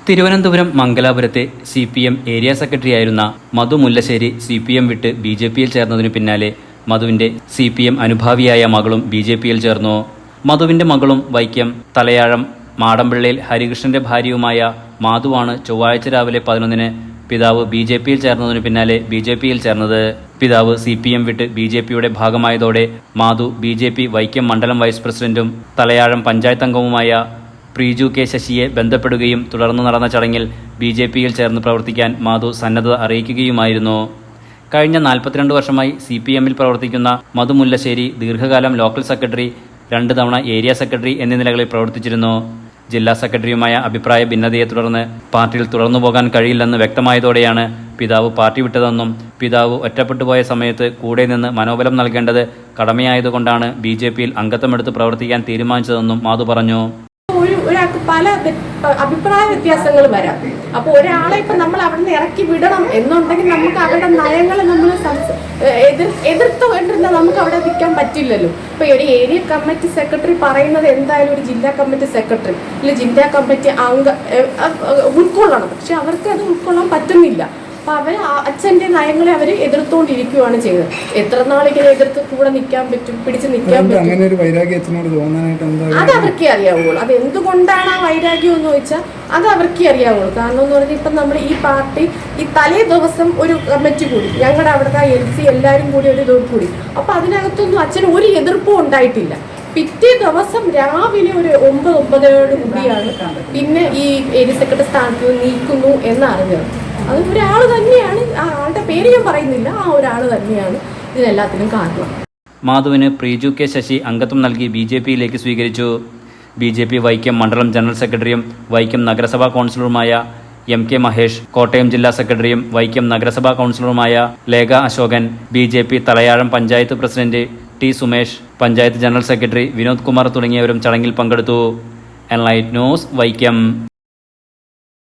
Thiruvananthapuram മംഗലാപുരത്തെ CPM area സെക്രട്ടറിയായിരുന്ന മധു Mullassery CPM വിട്ട് BJPയിൽ ചേർന്നതിനു പിന്നാലെ മധുവിന്റെ CPM അനുഭാവിയായ മകളും BJPയിൽ ചേർന്നു. മധുവിന്റെ മകളും വൈക്കം തലയാഴം മാടമ്പിള്ളയിൽ ഹരികൃഷ്ണന്റെ ഭാര്യയുമായ മാധുവാണ് ചൊവ്വാഴ്ച രാവിലെ 11-ന് പിതാവ് BJPയിൽ ചേർന്നതിനു പിന്നാലെ BJPയിൽ ചേർന്നത്. പിതാവ് CPM വിട്ട് BJPയുടെ ഭാഗമായതോടെ മാധു BJP വൈക്കം മണ്ഡലം വൈസ് പ്രസിഡന്റും തലയാഴം പഞ്ചായത്ത് അംഗവുമായ പ്രീജു കെ ശശിയെ ബന്ധപ്പെടുകയും തുടർന്ന് നടന്ന ചടങ്ങിൽ BJPയിൽ ചേർന്ന് പ്രവർത്തിക്കാൻ മാധു സന്നദ്ധത അറിയിക്കുകയുമായിരുന്നു. കഴിഞ്ഞ 42 വർഷമായി CPMൽ പ്രവർത്തിക്കുന്ന മധു മുല്ലശ്ശേരി ദീർഘകാലം ലോക്കൽ സെക്രട്ടറി, 2 തവണ ഏരിയ സെക്രട്ടറി എന്നീ നിലകളിൽ പ്രവർത്തിച്ചിരുന്നു. ജില്ലാ സെക്രട്ടറിയുമായ അഭിപ്രായ ഭിന്നതയെ തുടർന്ന് പാർട്ടിയിൽ തുടർന്നു പോകാൻ കഴിയില്ലെന്ന് വ്യക്തമായതോടെയാണ് പിതാവ് പാർട്ടി വിട്ടതെന്നും പിതാവ് ഒറ്റപ്പെട്ടുപോയ സമയത്ത് കൂടെ നിന്ന് മനോബലം നൽകേണ്ടത് കടമയായതുകൊണ്ടാണ് BJPയിൽ അംഗത്വമെടുത്ത് പ്രവർത്തിക്കാൻ തീരുമാനിച്ചതെന്നും മാധു പറഞ്ഞു. ഒരാൾക്ക് പല അഭിപ്രായ വ്യത്യാസങ്ങൾ വരാം. അപ്പോൾ ഒരാളെ ഇപ്പം നമ്മൾ അവിടെ നിന്ന് ഇറക്കി വിടണം എന്നുണ്ടെങ്കിൽ നമുക്ക് അവരുടെ നയങ്ങൾ നമ്മൾ എതിർത്തുകൊണ്ടിരുന്നാൽ നമുക്ക് അവിടെ നിൽക്കാൻ പറ്റില്ലല്ലോ. ഇപ്പൊ ഒരു ഏരിയ കമ്മിറ്റി സെക്രട്ടറി പറയുന്നത് എന്തായാലും ഒരു ജില്ലാ കമ്മിറ്റി സെക്രട്ടറി ഇല്ല ജില്ലാ കമ്മിറ്റി ഉൾക്കൊള്ളണം. പക്ഷെ അവർക്ക് അത് ഉൾക്കൊള്ളാൻ പറ്റുന്നില്ല. അപ്പൊ അവർ അച്ഛൻ്റെ നയങ്ങളെ അവർ എതിർത്തുകൊണ്ടിരിക്കുകയാണ് ചെയ്തത്. എത്ര നാളിങ്ങനെ എതിർത്ത് കൂടെ നിൽക്കാൻ പറ്റും, പിടിച്ച് നിൽക്കാൻ പറ്റും? അത് അവർക്കേ അറിയാവുള്ളൂ. അത് എന്തുകൊണ്ടാണ് ആ വൈരാഗ്യം എന്ന് ചോദിച്ചാൽ അത് അവർക്കേ അറിയാവുള്ളൂ. കാരണം എന്ന് പറഞ്ഞാൽ ഇപ്പം നമ്മൾ ഈ പാർട്ടി ഈ തലേ ദിവസം ഒരു കമ്മിറ്റി കൂടി, ഞങ്ങളുടെ അവിടുത്തെ LC എല്ലാവരും കൂടി ഒരു ഇതോട് കൂടി. അപ്പൊ അതിനകത്തൊന്നും അച്ഛന് ഒരു എതിർപ്പും ഉണ്ടായിട്ടില്ല. പിറ്റേ ദിവസം രാവിലെ ഒരു 9-9:30 കൂടിയാണ് പിന്നെ ഈ ഏരിയ സെക്രട്ടറി സ്ഥാനത്ത് നീക്കുന്നു എന്നറിഞ്ഞത്. അത് ഒരാൾ തന്നെയാണ്, ആ ആളുടെ പേര് ഞാൻ പറയുന്നില്ല, ആ ഒരാൾ തന്നെയാണ് ഇതിനെല്ലാത്തിനും കാരണം. മാധുവിന് പ്രീജു കെ ശശി അംഗത്വം നൽകി BJPയിലേക്ക് സ്വീകരിച്ചു. BJP വൈക്കം മണ്ഡലം ജനറൽ സെക്രട്ടറിയും വൈക്കം നഗരസഭാ കൗൺസിലറുമായ MK മഹേഷ്, കോട്ടയം ജില്ലാ സെക്രട്ടറിയും വൈക്കം നഗരസഭാ കൗൺസിലറുമായ Lekha Ashokan, BJP Thalayazham panchayat president T Sumesh, panchayat general secretary Vinod Kumar തുടങ്ങിയവരും ചടങ്ങിൽ പങ്കെടുത്തു. Enlight news Vaikom.